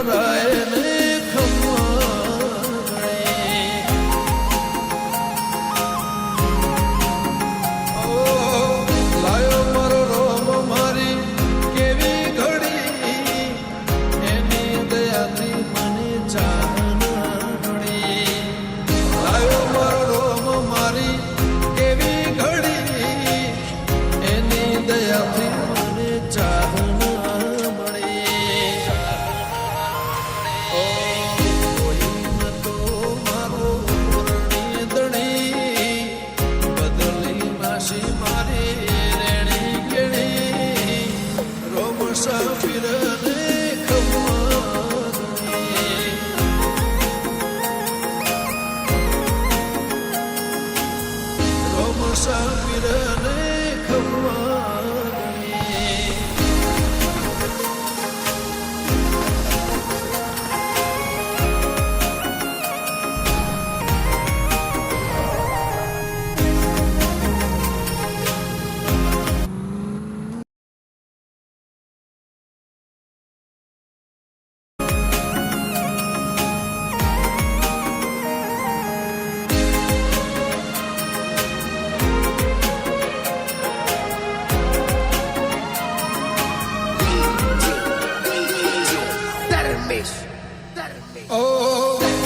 રાય ને લાયો મારો રોમ મારી કેવી ઘડી એની દયાથી મને ચાહન મળી. લાયો મારો રોમ મારી કેવી ઘડી એની દયાથી મને ચાહન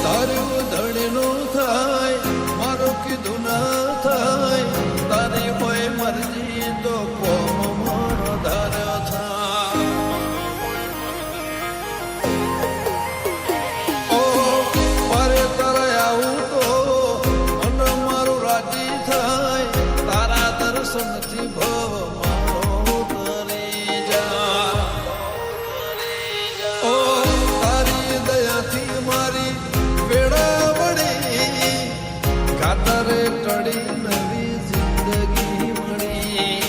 તારું ધડનું થાય મારું કીધું ના થાય તારી હોય મરજી તો કોમ મારો ધાર મારે તારે આવું તો મને મારું રાજી થાય તારા દર્શનથી ભવ મારો તરી જા. તારી દયાથી મારી વેળા વળી કાતરે ટળી નવી જિંદગી મળી.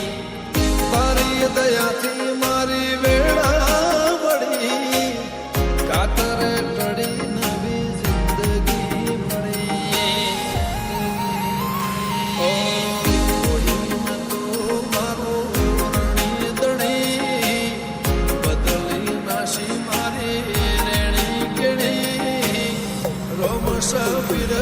તારી દયાથી મારી વેળા વળી કાતરે ટળી નવી જિંદગી મળી. મારો રણી દણી બદલી નાશી મારી રોમ સફીર